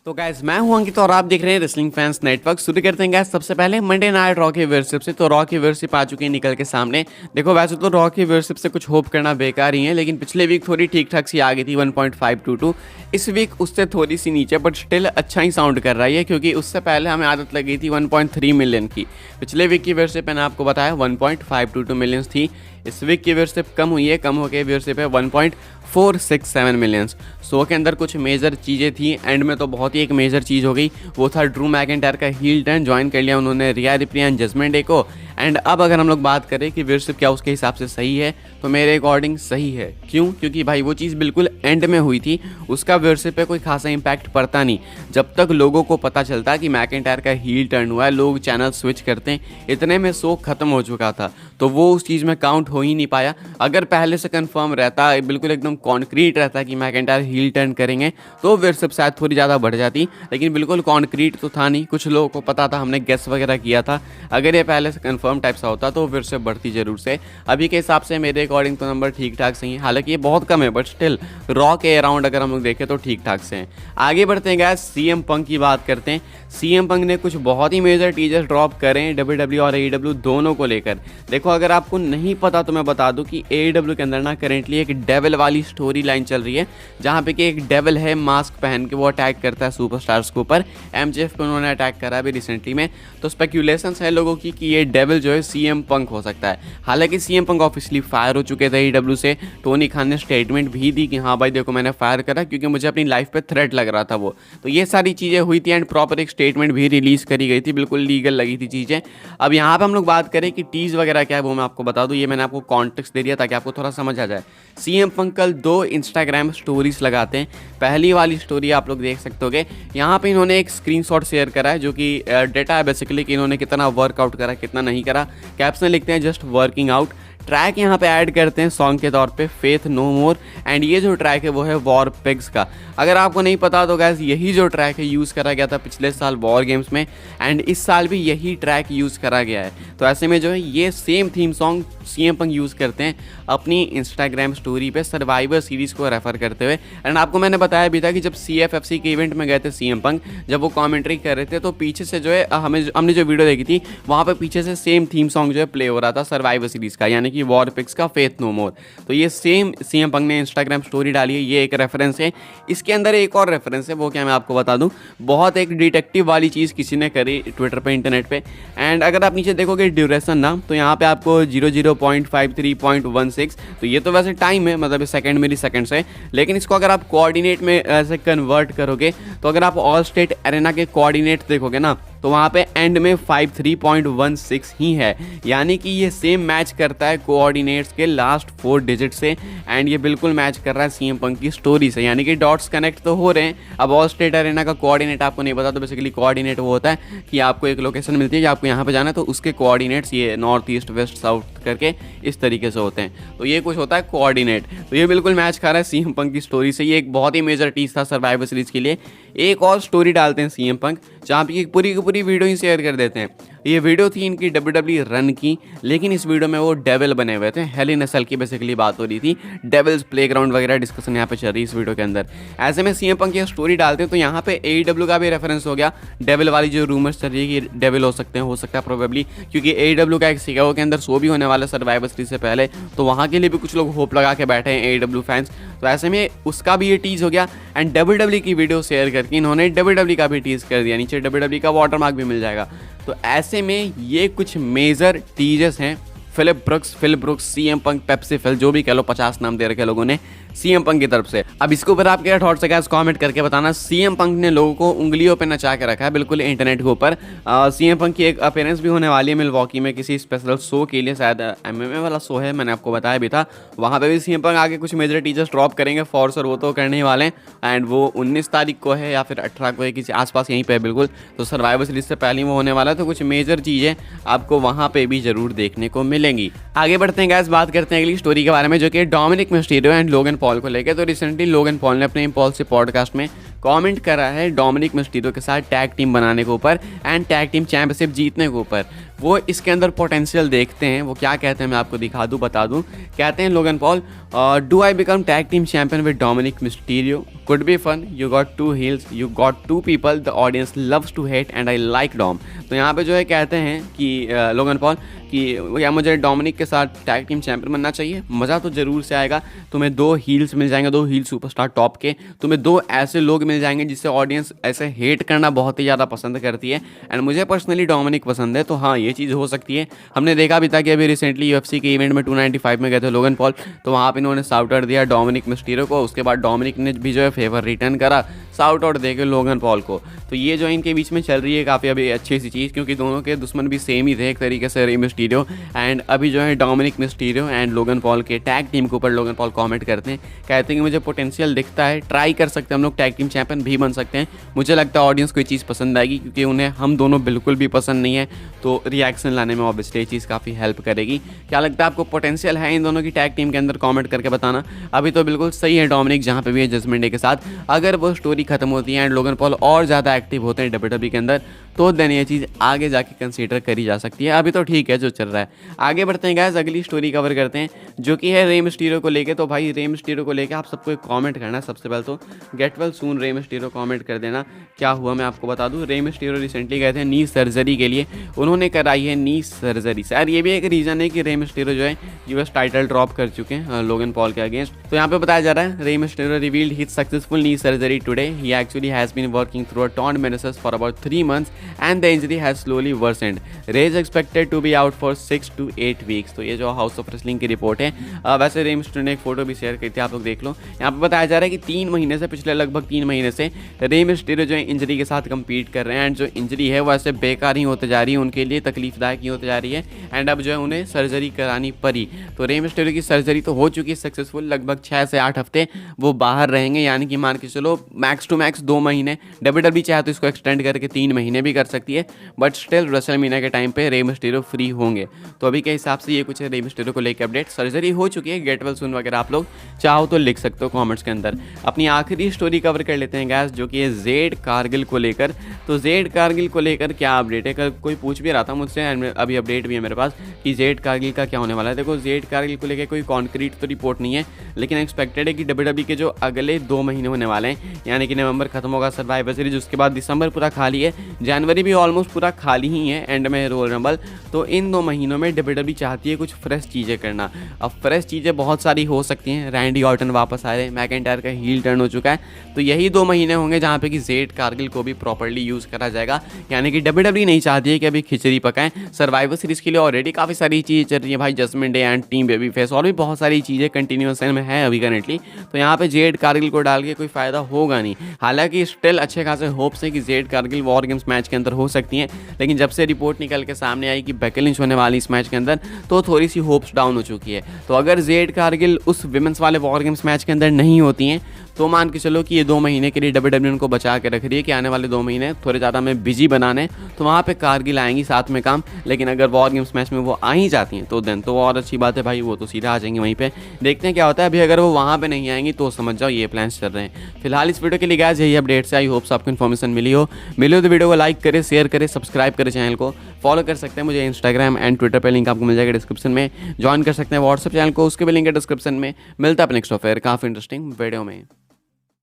तो गाइस मैं हूं अंकित और आप देख रहे हैं रेसलिंग फैंस नेटवर्क। शुरू करते हैं गाइस सबसे पहले मंडे नाइट रॉ की व्यूअरशिप से। तो रॉ की व्यूअरशिप आ चुकी है निकल के सामने। देखो वैसे तो रॉ की व्यूअरशिप से कुछ होप करना बेकार ही है, लेकिन पिछले वीक थोड़ी ठीक ठाक सी आ गई थी 1.522। इस वीक उससे थोड़ी सी नीचे बट स्टिल अच्छा ही साउंड कर रही है, क्योंकि उससे पहले हमें आदत लगी थी 1.3 मिलियन की। पिछले वीक की व्यूअरशिप मैंने आपको बताया 1.522 मिलियंस थी। इस वीक की व्यूअरशिप कम हुई है, कम होकर व्यूअरशिप है 1.467 मिलियंस। शो के अंदर कुछ मेजर चीज़ें थी, एंड में तो बहुत ही एक मेजर चीज़ हो गई, वो था ड्रू मैकिंटायर का हील टर्न। ज्वाइन कर लिया उन्होंने Rhea Ripley and judgment day को। एंड अब अगर हम लोग बात करें कि व्यूअरशिप क्या उसके हिसाब से सही है, तो मेरे अकॉर्डिंग सही है। क्यों? क्योंकि भाई वो चीज़ बिल्कुल एंड में हुई थी, उसका व्यूअरशिप पे कोई खासा इंपैक्ट पड़ता नहीं। जब तक लोगों को पता चलता कि मैकिंटायर का हील टर्न हुआ है, लोग चैनल स्विच करते हैं, इतने में शो खत्म हो चुका था, तो वो उस चीज़ में काउंट हो ही नहीं पाया। अगर पहले से कंफर्म रहता, बिल्कुल एकदम कॉन्क्रीट रहता कि मैकिंटायर हील टर्न करेंगे, तो व्यूअरशिप शायद थोड़ी ज़्यादा बढ़ जाती, लेकिन बिल्कुल कॉन्क्रीट तो था नहीं। कुछ लोगों को पता था, हमने गेस वगैरह किया था। अगर ये पहले से कंफर्म टाइप सा होता तो व्यूअरशिप बढ़ती जरूर से। अभी के हिसाब से मेरे अकॉर्डिंग तो नंबर ठीक ठाक सही है, हालांकि ये बहुत कम है बट स्टिल रॉ के अराउंड अगर हम लोग देखें तो ठीक ठाक से हैं। आगे बढ़ते हैं गाइस, सीएम पंक की बात करते हैं। सीएम पंक ने कुछ बहुत ही मेजर टीजर्स ड्रॉप करे हैं डब्ल्यूडब्ल्यू और एईडब्ल्यू दोनों को लेकर। देखो अगर आपको नहीं पता तो मैं बता दूं कि एईडब्ल्यू के अंदर ना करेंटली एक डेविल वाली स्टोरी लाइन चल रही है, जहां पे कि एक डेविल है मास्क पहन के, वो अटैक करता है सुपरस्टार्स के ऊपर। एमजेएफ पे उन्होंने अटैक करा अभी रिसेंटली में, तो स्पेक्यूलेशंस है लोगों की कि ये डेविल जो है सीएम पंक हो सकता है। हालांकि सीएम पंक ऑफिशियली फायर हो चुके थे एईडब्ल्यू से। टोनी खान ने स्टेटमेंट भी दी कि हाँ भाई देखो मैंने फायर करा क्योंकि मुझे अपनी लाइफ पे थ्रेट लग रहा था वो। तो ये सारी चीज़ें हुई थी एंड प्रॉपर एक स्टेटमेंट भी रिलीज करी गई थी, बिल्कुल लीगल लगी थी चीज़ें। अब यहाँ पे हम लोग बात करें कि टीज वगैरह क्या है, वो मैं आपको बता दूँ। ये मैंने आपको कॉन्टेक्स्ट दे दिया ताकि आपको थोड़ा समझ आ जाए। सीएम पंक कल 2 इंस्टाग्राम स्टोरीज लगाते हैं। पहली वाली स्टोरी आप लोग देख सकते होगे, यहाँ पे इन्होंने एक स्क्रीनशॉट शेयर करा है जो कि डेटा है बेसिकली कि इन्होंने कितना वर्कआउट करा कितना नहीं करा। कैप्शन लिखते हैं जस्ट वर्किंग आउट। ट्रैक यहाँ पे ऐड करते हैं सॉन्ग के तौर पे फेथ नो मोर, एंड ये जो ट्रैक है वो है वॉर पिग्स का। अगर आपको नहीं पता तो गैस यही जो ट्रैक है यूज़ करा गया था पिछले साल वॉर गेम्स में, एंड इस साल भी यही ट्रैक यूज़ करा गया है। तो ऐसे में जो है ये same theme song CM Punk use करते हैं अपनी इंस्टाग्राम स्टोरी पे सर्वाइवर सीरीज़ को रेफर करते हुए। एंड आपको मैंने बताया भी था कि जब CFFC के इवेंट में गए थे सीएम पंक, जब वो कॉमेंट्री कर रहे थे तो पीछे से जो है हमने जो वीडियो देखी थी वहाँ पर पीछे से सेम थीम सॉन्ग जो है प्ले हो रहा था सर्वाइवर सीरीज़ का, यानी कि वॉर पिग्स का फेथ नो मोर। तो ये सेम सीएम पंक ने इंस्टाग्राम स्टोरी डाली है, ये एक रेफरेंस है। इसके अंदर एक और रेफरेंस है, वो क्या मैं आपको बता दूं, बहुत एक डिटेक्टिव वाली चीज़ किसी ने करी ट्विटर पे इंटरनेट पे। एंड अगर आप नीचे देखोगे ड्यूरेशन ना, तो यहाँ पे आपको 00.53.16, तो ये तो वैसे टाइम है, मतलब सेकंड मिली सेकंड्स है, लेकिन इसको अगर आप कोऑर्डिनेट में ऐसे कन्वर्ट करोगे तो अगर आप ऑल स्टेट एरेना के कोऑर्डिनेट देखोगे ना, तो वहाँ पे एंड में 53.16 ही है, यानी कि ये सेम मैच करता है कोऑर्डिनेट्स के लास्ट 4 डिजिट से। एंड ये बिल्कुल मैच कर रहा है सीएम पंक की स्टोरी से, यानी कि डॉट्स कनेक्ट तो हो रहे हैं। अब ऑल स्टेट अरेना का कोऑर्डिनेट आपको नहीं पता, तो बेसिकली कोऑर्डिनेट वो होता है कि आपको एक लोकेशन मिलती है कि आपको यहाँ पे जाना है, तो उसके कोऑर्डिनेट्स ये नॉर्थ ईस्ट वेस्ट साउथ करके इस तरीके से होते हैं। तो ये कुछ होता है कोऑर्डिनेट, तो ये बिल्कुल मैच कर रहा है सीएम पंक की स्टोरी से। ये एक बहुत ही मेजर टीज था सर्वाइवर सीरीज के लिए। एक और स्टोरी डालते हैं सीएम पंक, जहाँ पे पूरी की पूरी वीडियो ही शेयर कर देते हैं। ये वीडियो थी इनकी डब्ल्यूडब्ल्यू रन की, लेकिन इस वीडियो में वो डेविल बने हुए थे। हेल इन अ सेल की बेसिकली बात हो रही थी, डेविल्स प्लेग्राउंड वगैरह डिस्कशन यहाँ पे चल रही है इस वीडियो के अंदर। ऐसे में सीएम पंक की स्टोरी डालते हैं तो यहाँ पे एईडब्ल्यू का भी रेफरेंस हो गया। डेविल वाली जो रूमर्स चल रही है कि डेविल हो सकते हैं, हो सकता है प्रोबेबली, क्योंकि एईडब्ल्यू का एक शिकागो के अंदर शो भी होने वाला सर्वाइवर सीरीज से पहले, तो वहाँ के लिए भी कुछ लोग होप लगा के बैठे हैं एईडब्ल्यू फैंस। तो ऐसे में उसका भी ये टीज हो गया। एंड डब्ल्यूडब्ल्यू की वीडियो शेयर करके इन्होंने डब्ल्यूडब्ल्यू का भी टीज कर दिया, नीचे डब्ल्यूडब्ल्यू का वाटरमार्क भी मिल जाएगा। तो ऐसे में ये कुछ मेजर टीजर्स हैं। Phil Brooks, CM Punk, Pepsi Phil, जो भी कह लो, 50 नाम दे रखे लोगों ने सीएम पंक की तरफ से। अब इसके ऊपर आप क्या थॉट्स है कमेंट करके बताना। सीएम पंक ने लोगों को उंगलियों पे नचा के रखा है बिल्कुल इंटरनेट के ऊपर। सीएम पंक की एक अपीयरेंस भी होने वाली है मिलवॉकी में किसी स्पेशल शो के लिए, शायद MMA वाला शो है, मैंने आपको बताया भी था। वहाँ पे भी सीएम पंक आगे कुछ मेजर टीजर्स ड्रॉप करेंगे फॉर्स, और वो तो करने ही वाले हैं। एंड वो 19 तारीख को है या फिर 18 को है, किसी आसपास यहीं पे है बिल्कुल। तो सर्वाइवर सीरीज से पहले वो होने वाला है, तो कुछ मेजर चीज़ें आपको वहाँ पे भी जरूर देखने को मिलेंगी। आगे बढ़ते हैं गाइस, बात करते हैं अगली स्टोरी के बारे में, जो कि Dominik Mysterio and Logan Paul को लेकर। तो रिसेंटली लोगन पॉल ने अपने इम्पल्सिव पॉडकास्ट में कमेंट करा है डोमिनिक मिस्टीरियो के साथ टैग टीम बनाने के ऊपर एंड टैग टीम चैंपियनशिप जीतने के ऊपर। वो इसके अंदर पोटेंशियल देखते हैं। वो क्या कहते हैं मैं आपको दिखा दूँ, बता दूँ। कहते हैं Logan Paul, do I become tag team champion with Dominik Mysterio, could be fun, you got 2 heels, you got 2 people the audience loves to hate and I like Dom. तो यहाँ पे जो है कहते हैं कि लोगन पॉल कि या मुझे डोमिनिक के साथ टैग टीम चैंपियन बनना चाहिए, मज़ा तो ज़रूर से आएगा। तुम्हें 2 हील्स मिल जाएंगे, 2 हील सुपरस्टार टॉप के, तुम्हें 2 ऐसे लोग मिल जाएंगे जिससे ऑडियंस ऐसे हेट करना बहुत ही ज़्यादा पसंद करती है। एंड मुझे पर्सनली डोमिनिक पसंद है, तो हाँ ये चीज़ हो सकती है। हमने देखा भी था कि अभी रिसेंटली UFC के इवेंट में 295 में गए थे लोगन पॉल, तो वहाँ पर इन्होंने शाउट आउट दिया डोमिनिक मिस्टीरियो को। उसके बाद डोमिनिक ने भी जो है फेवर रिटर्न करा शाउट आउट देके लोगन पॉल को। तो ये जो इनके बीच में चल रही है काफ़ी अभी अच्छी सी चीज़, क्योंकि दोनों के दुश्मन भी सेम ही थे एक तरीके से, रे मिस्टीरियो एंड अभी जो है Dominik Mysterio and Logan Paul के टैग टीम के ऊपर लोगन पॉल कमेंट करते हैं, कहते हैं कि मुझे पोटेंशियल दिखता है, ट्राई कर सकते हैं हम लोग, टैग टीम चैंपियन भी बन सकते हैं। मुझे लगता है ऑडियंस को ये चीज़ पसंद आएगी, क्योंकि उन्हें हम दोनों बिल्कुल भी पसंद नहीं है, तो रिएक्शन लाने में ऑब्वियसली ये चीज़ काफ़ी हेल्प करेगी। क्या लगता है आपको, पोटेंशियल है इन दोनों की टैग टीम के अंदर? कॉमेंट करके बताना। अभी तो बिल्कुल सही है डोमिनिक जहाँ पे भी है जजमेंट डे के साथ। अगर वो स्टोरी खत्म होती है एंड लोगन पॉल और ज़्यादा एक्टिव होते हैं WWE के अंदर, तो देन ये चीज़ आगे जाके कंसीडर करी जा सकती है। अभी तो ठीक है जो चल रहा है। आगे बढ़ते हैं गाइस, अगली स्टोरी कवर करते हैं जो कि है रे मिस्टीरियो को लेके। तो भाई रे मिस्टीरियो को लेके आप सबको एक कमेंट करना है। सबसे पहले तो get well soon Rey Mysterio comment कर देना। क्या हुआ मैं आपको बता दूं, रे मिस्टीरियो रिसेंटली गए थे नी सर्जरी के लिए, उन्होंने कराई है नी सर्जरी। सर ये भी एक रीज़न है कि रे मिस्टीरियो जो है US टाइटल ड्रॉप कर चुके हैं लोगन पॉल के अगेंस्ट। तो यहाँ पे बताया जा रहा है Rey Mysterio revealed his successful knee surgery today, he actually has been working through a torn meniscus for about 3 months and the injury has slowly worsened. Ray is expected to be out for 6 to 8 weeks. तो ये जो house of wrestling की report है, वैसे Rey Mysterio ने एक photo भी share की थी, आप लोग देख लो। यहाँ पे बताया जा रहा है कि 3 महीने से, पिछले लगभग 3 महीने से रे मिस्टीरियो जो है इंजरी के साथ compete कर रहे हैं, एंड जो इंजरी है वो ऐसे बेकार ही होते जा रही है, उनके लिए तकलीफदायक ही होते जा रही है, एंड अब जो है उन्हें सर्जरी करानी पड़ी। तो रे मिस्टीरियो की सर्जरी तो हो चुकी है सक्सेसफुल, लगभग 6 से 8 हफ्ते वो बाहर रहेंगे, यानी कि मान के चलो मैक्स टू मैक्स 2 महीने। WWE चाहे तो इसको एक्सटेंड करके 3 महीने भी कर सकती है, बट स्टिल रेसलमेनिया के टाइम पे रे मिस्टीरियो फ्री होंगे। तो अभी के हिसाब से ये कुछ है रे मिस्टीरियो को लेकर अपडेट। सर्जरी हो चुकी है, गेट वेल सून वगैरह आप लोग चाहो तो लिख सकते हो कमेंट्स के अंदर। अपनी आखिरी स्टोरी कवर कर लेते हैं गैस, जो कि है जेड कारगिल को लेकर। तो जेड कारगिल को लेकर क्या अपडेट है, कल कोई पूछ भी रहा था मुझसे, एंड अभी अपडेट भी है मेरे पास कि जेड कारगिल का क्या होने वाला है। देखो जेड कारगिल को लेकर कोई कॉन्क्रीट तो रिपोर्ट नहीं है, लेकिन एक्सपेक्टेड है कि WWE के जो अगले 2 महीने होने वाले हैं, यानी कि नवंबर खत्म होगा सर्वाइवर सीरीज, उसके बाद दिसंबर पूरा खाली है, जनवरी भी ऑलमोस्ट पूरा खाली ही है, एंड में रोयल रंबल। तो इन 2 महीनों में WWE चाहती है कुछ फ्रेश चीज़ें करना। अब फ्रेश चीज़ें बहुत सारी हो सकती हैं, रैंडी ऑर्टन वापस आ रहे हैं, मैकिंटायर का हील टर्न हो चुका है, तो यही 2 महीने होंगे जहाँ पे कि जेड कारगिल को भी प्रॉपर्ली यूज़ करा जाएगा। यानी कि WWE नहीं चाहती है कि अभी खिचड़ी पकाएं। सर्वाइवर सीरीज के लिए ऑलरेडी काफ़ी सारी चीज़ें चल रही है भाई, judgment day and team baby face, और भी बहुत सारी चीज़ें कंटिन्यूएशन में है अभी करेंटली। तो यहाँ पे जेड कारगिल को डाल के कोई फ़ायदा होगा नहीं। हालांकि स्टिल अच्छे खासे होप्स हैं कि Jade Cargill war games match के अंदर हो सकती हैं, लेकिन जब से रिपोर्ट निकल के सामने आई कि बेकी लिंच होने वाली इस मैच के अंदर, तो थोड़ी सी होप्स डाउन हो चुकी है। तो अगर जेड कारगिल उस विमेंस वाले वॉर गेम्स मैच के अंदर नहीं होती हैं, तो मान के चलो कि ये 2 महीने के लिए WWE उनको बचा के रख रही है कि आने वाले 2 महीने थोड़े ज़्यादा हमें बिजी बनाने, तो वहाँ पे कारगिल आएंगी साथ में काम। लेकिन अगर वॉर गेम्स मैच में वो आ ही जाती हैं, तो देन तो और अच्छी बात है भाई, वो तो सीधा आ जाएंगी वहीं पे। देखते हैं क्या होता है। अभी अगर वो वहाँ पे नहीं आएंगी तो समझ जाओ ये प्लान्स चल रहे हैं। फिलहाल इस वीडियो के लिए गाइस यही अपडेट्स है। आई होप्स आपको इन्फॉर्मेशन मिली हो तो वीडियो को लाइक करें, शेयर करें, सब्सक्राइब करें, चैनल को फॉलो कर सकते हैं मुझे इंस्टाग्राम एंड ट्विटर पर, लिंक आपको मिल जाएगा डिस्क्रिप्शन में। ज्वाइन कर सकते हैं व्हाट्सएप चैनल को, उसके भी लिंक है डिस्क्रिप्शन में। मिलता है नेक्स्ट ऑफेयर काफ़ी इंटरेस्टिंग वीडियो में।